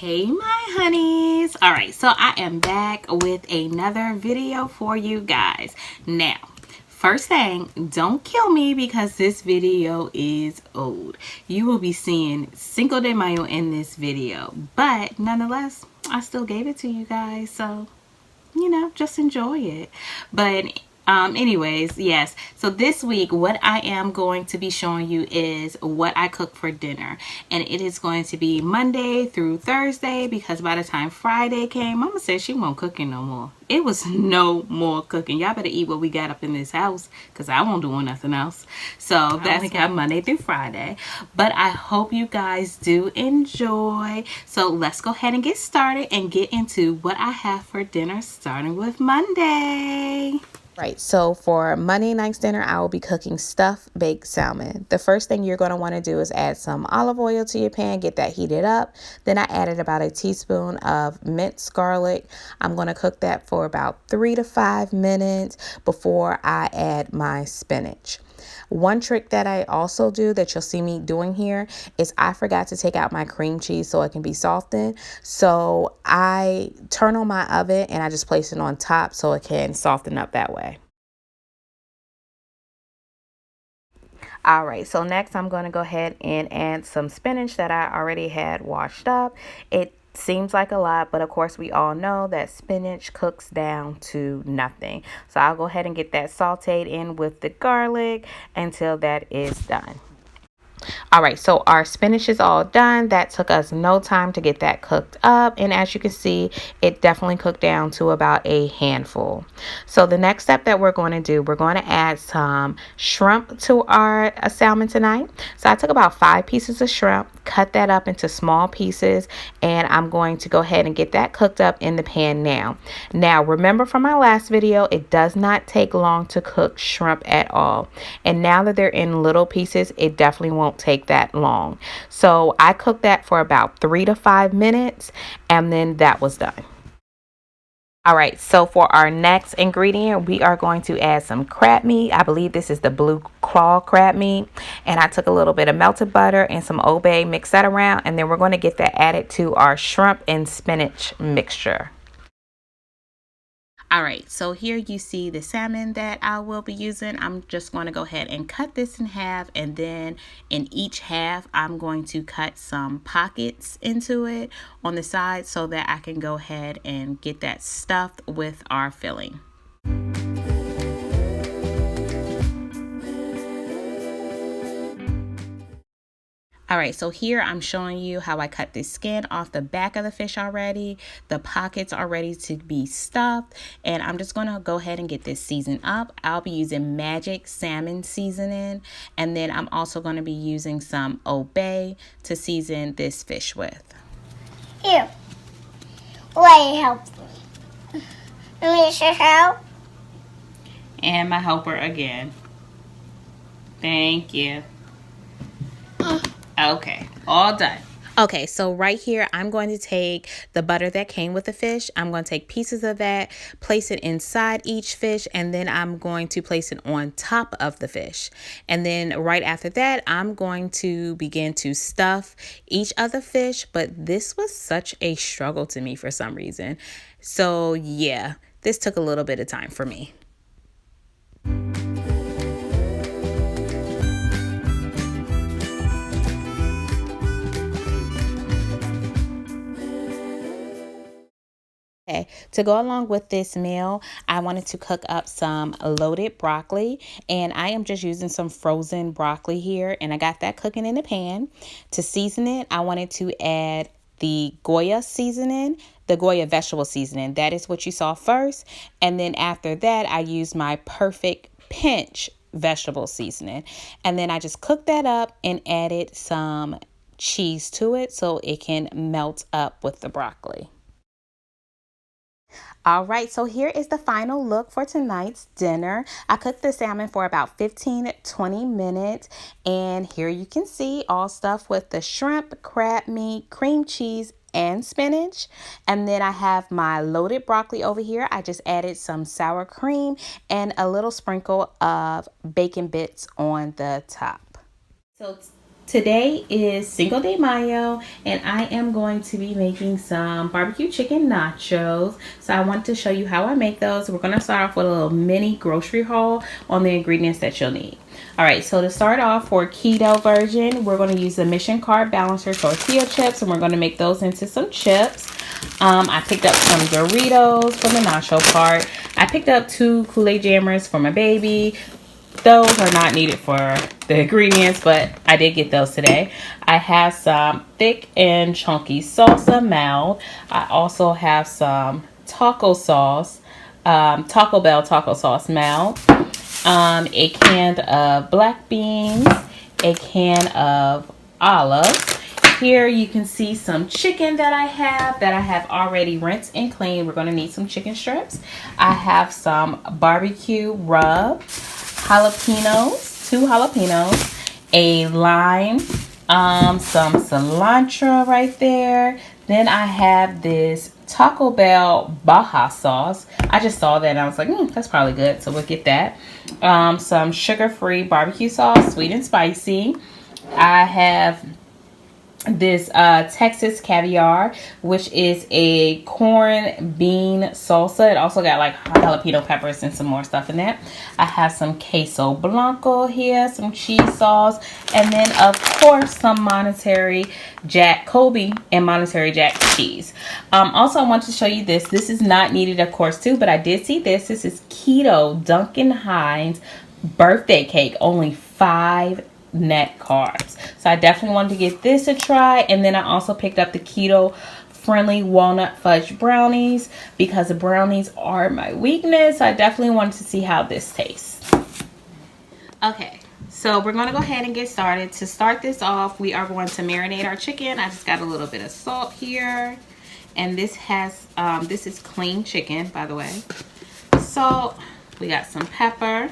Hey my honeys. All right, so I am back with another video for you guys. Now, first thing, don't kill me because this video is old. You will be seeing Cinco de Mayo in this video, but nonetheless, I still gave it to you guys, so just enjoy it. But anyways, yes, so this week what I am going to be showing you is what I cook for dinner, and it is going to be Monday through Thursday, because by the time Friday came, Mama said she won't cooking no more. It was no more cooking. Y'all better eat what we got up in this house, because I won't do nothing else. So that's got Monday through Friday. But I hope you guys do enjoy. So let's go ahead and get started and get into what I have for dinner, starting with Monday. Right, so for Monday night's dinner, I will be cooking stuffed baked salmon. The first thing you're going to want to do is add some olive oil to your pan, get that heated up. Then I added about a teaspoon of minced garlic. I'm going to cook that for about 3 to 5 minutes before I add my spinach. One trick that I also do that you'll see me doing here is I forgot to take out my cream cheese so it can be softened. So I turn on my oven and I just place it on top so it can soften up that way. All right, so next I'm going to go ahead and add some spinach that I already had washed up. It seems like a lot, but of course we all know that spinach cooks down to nothing. So I'll go ahead and get that sauteed in with the garlic until that is done. All right, so our spinach is all done. That took us no time to get that cooked up. And as you can see, it definitely cooked down to about a handful. So the next step that we're going to do, we're going to add some shrimp to our salmon tonight. So I took about 5 pieces of shrimp, cut that up into small pieces, and I'm going to go ahead and get that cooked up in the pan now. Now, remember from my last video, it does not take long to cook shrimp at all. And now that they're in little pieces, it definitely won't take that long. So I cooked that for about 3 to 5 minutes, and then that was done. All right, so for our next ingredient, we are going to add some crab meat. I believe this is the blue claw crab meat. And I took a little bit of melted butter and some Old Bay, mix that around, and then we're going to get that added to our shrimp and spinach mixture. All right, so here you see the salmon that I will be using. I'm just going to go ahead and cut this in half, and then in each half, I'm going to cut some pockets into it on the side so that I can go ahead and get that stuffed with our filling. All right, so here I'm showing you how I cut the skin off the back of the fish already. The pockets are ready to be stuffed, and I'm just going to go ahead and get this seasoned up. I'll be using Magic Salmon seasoning, and then I'm also going to be using some Old Bay to season this fish with. Here, let help me. Let me help. And my helper again. Thank you. Okay, all done. Okay, so right here, I'm going to take the butter that came with the fish. I'm going to take pieces of that, place it inside each fish, and then I'm going to place it on top of the fish. And then right after that, I'm going to begin to stuff each of the fish, but this was such a struggle to me for some reason. So yeah, this took a little bit of time for me. Okay, to go along with this meal, I wanted to cook up some loaded broccoli, and I am just using some frozen broccoli here, and I got that cooking in the pan. To season it, I wanted to add the Goya seasoning, the Goya vegetable seasoning. That is what you saw first, and then after that, I used my Perfect Pinch vegetable seasoning, and then I just cooked that up and added some cheese to it so it can melt up with the broccoli. All right, so here is the final look for tonight's dinner. I cooked the salmon for about 15-20 minutes, and here you can see all stuff with the shrimp, crab meat, cream cheese, and spinach. And then I have my loaded broccoli over here. I just added some sour cream and a little sprinkle of bacon bits on the top. So Today is Cinco de Mayo, and I am going to be making some barbecue chicken nachos. So I want to show you how I make those. We're going to start off with a little mini grocery haul on the ingredients that you'll need. All right, so to start off, for keto version, we're going to use the Mission Carb Balancer tortilla chips, and we're going to make those into some chips. I picked up some Doritos for the nacho part. I picked up 2 Kool-Aid jammers for my baby. Those are not needed for the ingredients, but I did get those today. I have some thick and chunky salsa mild. I also have some taco sauce, Taco Bell taco sauce mild, a can of black beans, a can of olives. Here you can see some chicken that I have already rinsed and cleaned. We're going to need some chicken strips. I have some barbecue rub, jalapenos, 2 jalapenos, a lime, some cilantro right there. Then I have this Taco Bell Baja sauce. I just saw that and I was like, that's probably good, so we'll get that. Some sugar-free barbecue sauce, sweet and spicy. I have this Texas caviar, which is a corn bean salsa. It also got like jalapeno peppers and some more stuff in that. I have some queso blanco here, some cheese sauce, and then of course some Monterey Jack Kobe and Monterey Jack cheese. Also, I want to show you this. This is not needed, of course, too, but I did see this. This is Keto Duncan Hines birthday cake, only 5 net carbs. So I definitely wanted to give this a try. And then I also picked up the keto friendly walnut fudge brownies because the brownies are my weakness. I definitely wanted to see how this tastes. Okay, so we're going to go ahead and get started. To start this off, we are going to marinate our chicken. I just got a little bit of salt here, and this has this is clean chicken, by the way. Salt, we got some pepper,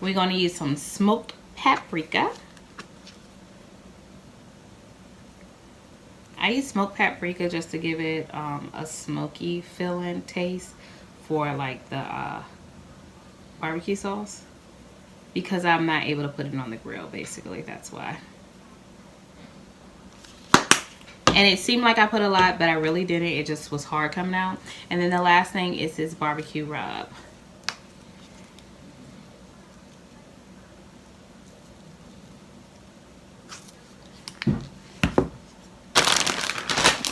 we're going to use some smoked paprika. I use smoked paprika just to give it a smoky feeling taste for like the barbecue sauce, because I'm not able to put it on the grill, basically. That's why. And it seemed like I put a lot, but I really didn't. It just was hard coming out. And then the last thing is this barbecue rub.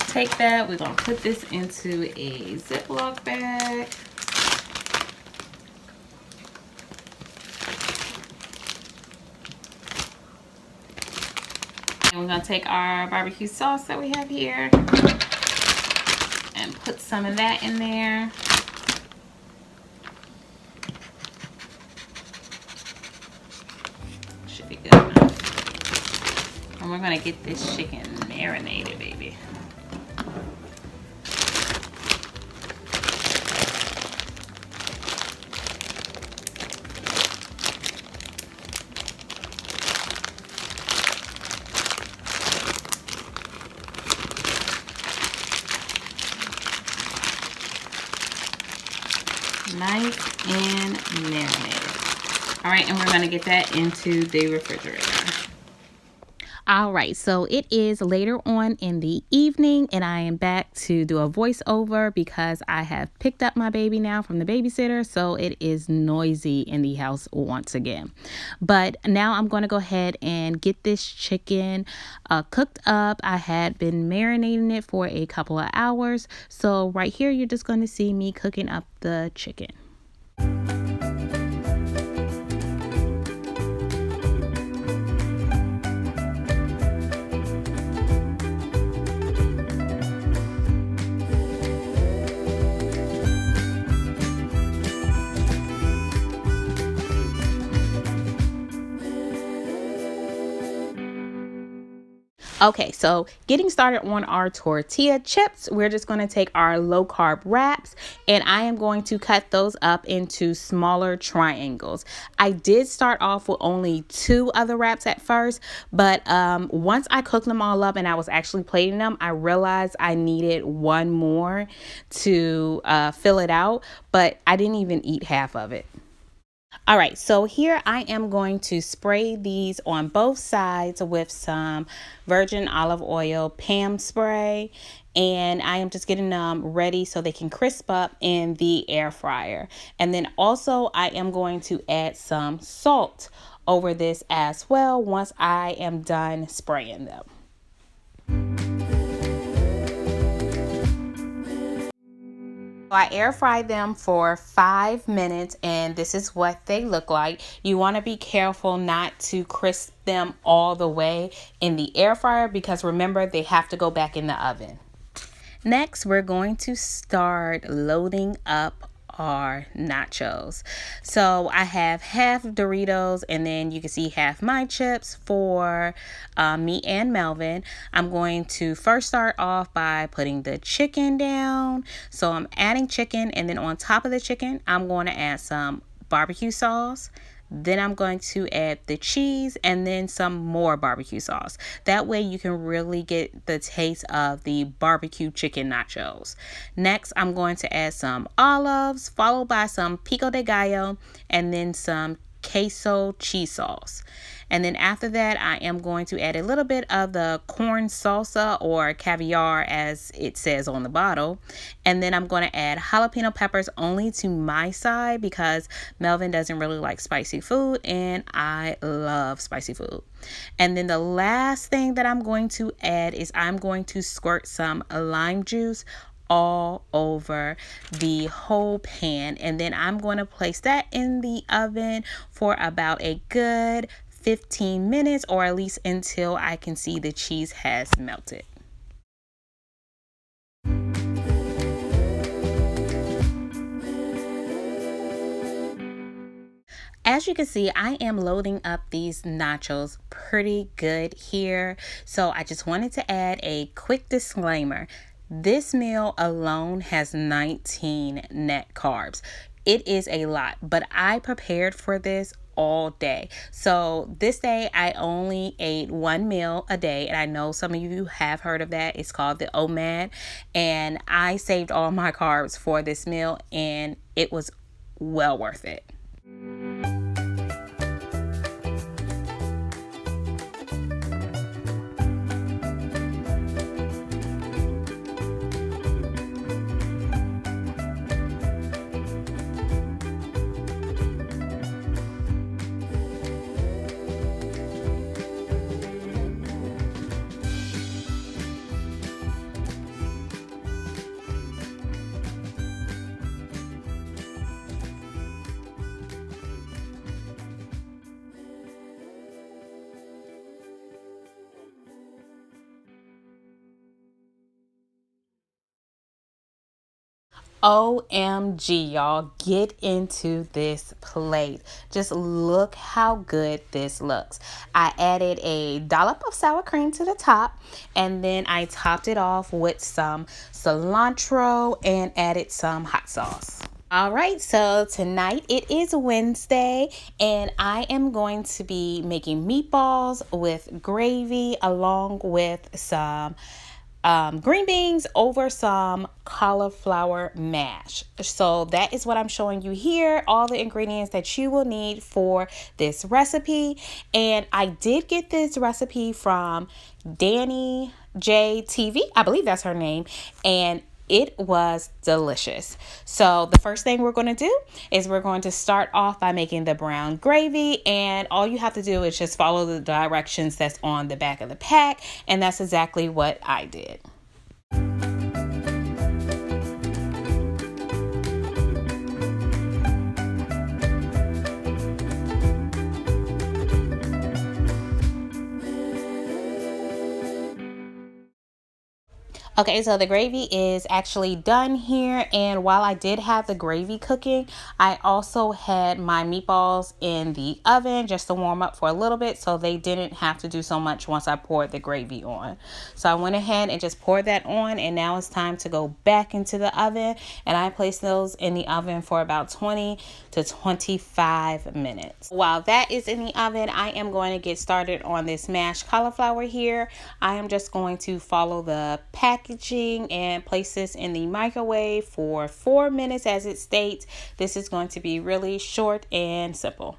Take that, we're going to put this into a Ziploc bag. And we're going to take our barbecue sauce that we have here and put some of that in there. Should be good enough. And we're going to get this chicken marinated, baby. Nice and marinated. All right, and we're going to get that into the refrigerator. All right, so it is later on in the evening, and I am back to do a voiceover because I have picked up my baby now from the babysitter, so it is noisy in the house once again. But now I'm going to go ahead and get this chicken cooked up. I had been marinating it for a couple of hours, so right here you're just going to see me cooking up the chicken. Okay, so getting started on our tortilla chips, we're just going to take our low carb wraps and I am going to cut those up into smaller triangles. I did start off with only 2 of the wraps at first, but once I cooked them all up and I was actually plating them, I realized I needed one more to fill it out, but I didn't even eat half of it. All right, so here I am going to spray these on both sides with some virgin olive oil Pam spray, and I am just getting them ready so they can crisp up in the air fryer. And then also I am going to add some salt over this as well once I am done spraying them. I air fried them for 5 minutes and this is what they look like. You want to be careful not to crisp them all the way in the air fryer because remember they have to go back in the oven. Next, we're going to start loading up our nachos. So I have half Doritos and then you can see half my chips for me and Melvin. I'm going to first start off by putting the chicken down. So I'm adding chicken and then on top of the chicken, I'm going to add some barbecue sauce. Then I'm going to add the cheese and then some more barbecue sauce. That way you can really get the taste of the barbecue chicken nachos. Next, I'm going to add some olives, followed by some pico de gallo, and then some queso cheese sauce. And then after that, I am going to add a little bit of the corn salsa or caviar as it says on the bottle. And then I'm going to add jalapeno peppers only to my side because Melvin doesn't really like spicy food and I love spicy food. And then the last thing that I'm going to add is I'm going to squirt some lime juice all over the whole pan, and then I'm going to place that in the oven for about a good 15 minutes or at least until I can see the cheese has melted. As you can see, I am loading up these nachos pretty good here. So I just wanted to add a quick disclaimer. This meal alone has 19 net carbs. It is a lot, but I prepared for this all day. So this day I only ate 1 meal a day, and I know some of you have heard of that. It's called the OMAD, and I saved all my carbs for this meal and it was well worth it. OMG, y'all, get into this plate. Just look how good this looks. I added a dollop of sour cream to the top, and then I topped it off with some cilantro and added some hot sauce. All right, so tonight it is Wednesday, and I am going to be making meatballs with gravy along with some green beans over some cauliflower mash. So that is what I'm showing you here, all the ingredients that you will need for this recipe. And I did get this recipe from Danny J TV, I believe that's her name, and it was delicious. So the first thing we're going to do is we're going to start off by making the brown gravy, and all you have to do is just follow the directions that's on the back of the pack, and that's exactly what I did. Okay, so the gravy is actually done here, and while I did have the gravy cooking, I also had my meatballs in the oven just to warm up for a little bit so they didn't have to do so much once I poured the gravy on. So I went ahead and just poured that on, and now it's time to go back into the oven, and I placed those in the oven for about 20 to 25 minutes. While that is in the oven, I am going to get started on this mashed cauliflower here. I am just going to follow the packaging and place this in the microwave for 4 minutes as it states. This is going to be really short and simple.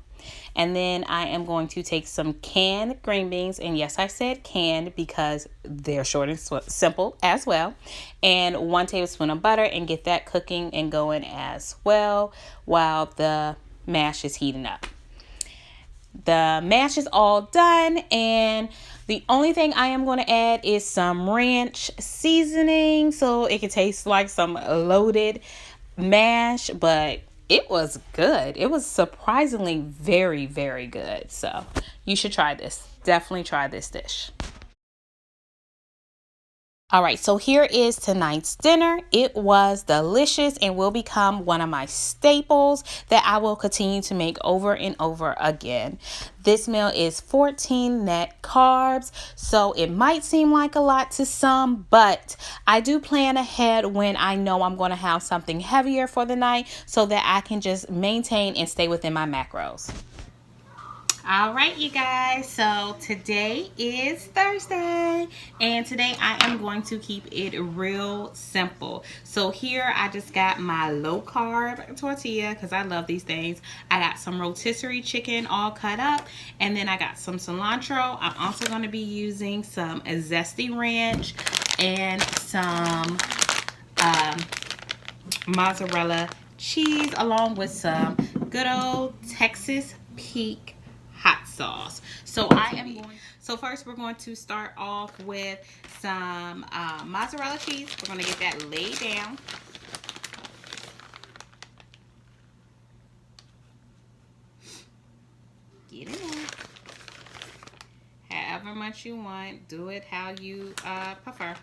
And then I am going to take some canned green beans, and yes, I said canned because they're short and simple as well, and 1 tablespoon of butter, and get that cooking and going as well while the mash is heating up. The mash is all done, and the only thing I am going to add is some ranch seasoning so it can taste like some loaded mash, but it was good. It was surprisingly very, very good. So you should try this. Definitely try this dish. All right, so here is tonight's dinner. It was delicious and will become one of my staples that I will continue to make over and over again. This meal is 14 net carbs, so it might seem like a lot to some, but I do plan ahead when I know I'm going to have something heavier for the night so that I can just maintain and stay within my macros. All right, you guys, so today is Thursday, and today I am going to keep it real simple. So here I just got my low carb tortilla because I love these things. I got some rotisserie chicken all cut up, and then I got some cilantro. I'm also going to be using some zesty ranch and some mozzarella cheese, along with some good old Texas Peak hot sauce. So first we're going to start off with some mozzarella cheese. We're going to get that laid down. Get it in. However much you want, do it how you prefer,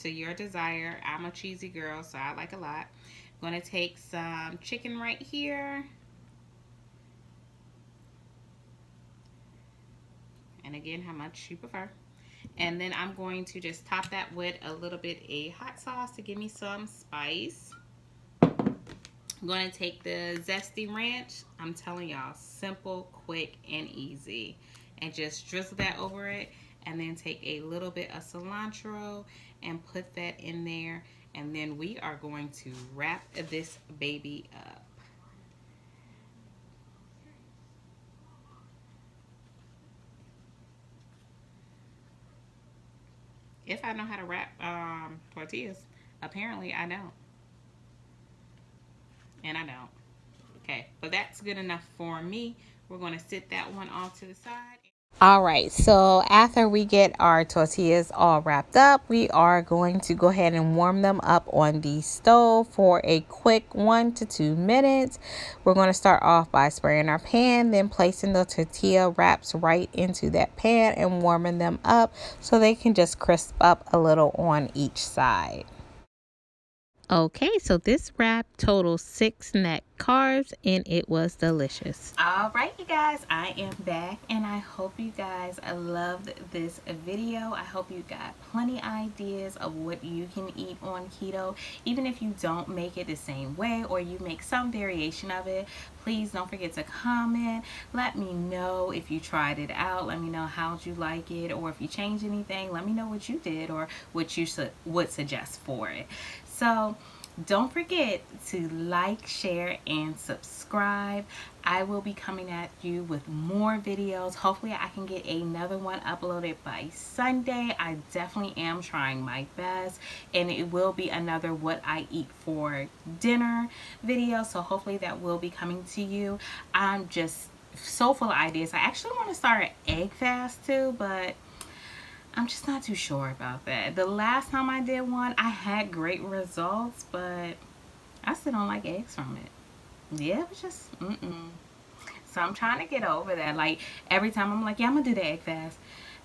to your desire. I'm a cheesy girl, so I like a lot. I'm going to take some chicken right here. And again, how much you prefer. And then I'm going to just top that with a little bit of hot sauce to give me some spice. I'm going to take the zesty ranch. I'm telling y'all, simple, quick, and easy. And just drizzle that over it. And then take a little bit of cilantro and put that in there. And then we are going to wrap this baby up. If I know how to wrap tortillas. Apparently I don't. And I don't. Okay, but that's good enough for me. We're going to sit that one off to the side. All right, so after we get our tortillas all wrapped up, we are going to go ahead and warm them up on the stove for a quick 1 to 2 minutes. We're going to start off by spraying our pan, then placing the tortilla wraps right into that pan and warming them up so they can just crisp up a little on each side. Okay, so this wrap totals 6 net carbs and it was delicious. All right, you guys, I am back and I hope you guys loved this video. I hope you got plenty ideas of what you can eat on keto. Even if you don't make it the same way or you make some variation of it, please don't forget to comment. Let me know if you tried it out. Let me know how you like it, or if you changed anything, let me know what you did or what you would suggest for it. So don't forget to like, share, and subscribe. I will be coming at you with more videos. Hopefully I can get another one uploaded by Sunday. I definitely am trying my best, and it will be another what I eat for dinner video. So hopefully that will be coming to you. I'm just so full of ideas. I actually want to start an egg fast too, but I'm just not too sure about that. The last time I did one, I had great results, but I still don't like eggs from it. Yeah, it was just, So I'm trying to get over that. Like, every time I'm like, yeah, I'm going to do the egg fast,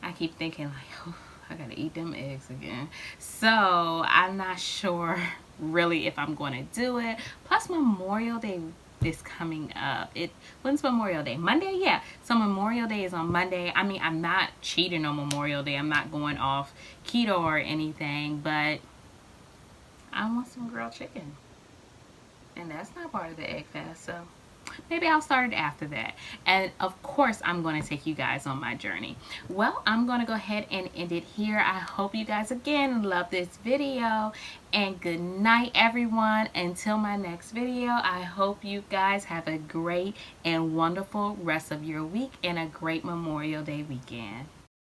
I keep thinking like, oh, I gotta eat them eggs again. So I'm not sure really if I'm going to do it. Plus Memorial Day is coming up. When's Memorial Day? Monday? Yeah. So Memorial Day is on Monday. I mean, I'm not cheating on Memorial Day. I'm not going off keto or anything, but I want some grilled chicken. And that's not part of the egg fast, so maybe I'll start it after that. And of course, I'm going to take you guys on my journey. Well, I'm going to go ahead and end it here. I hope you guys again love this video. And good night, everyone. Until my next video, I hope you guys have a great and wonderful rest of your week and a great Memorial Day weekend.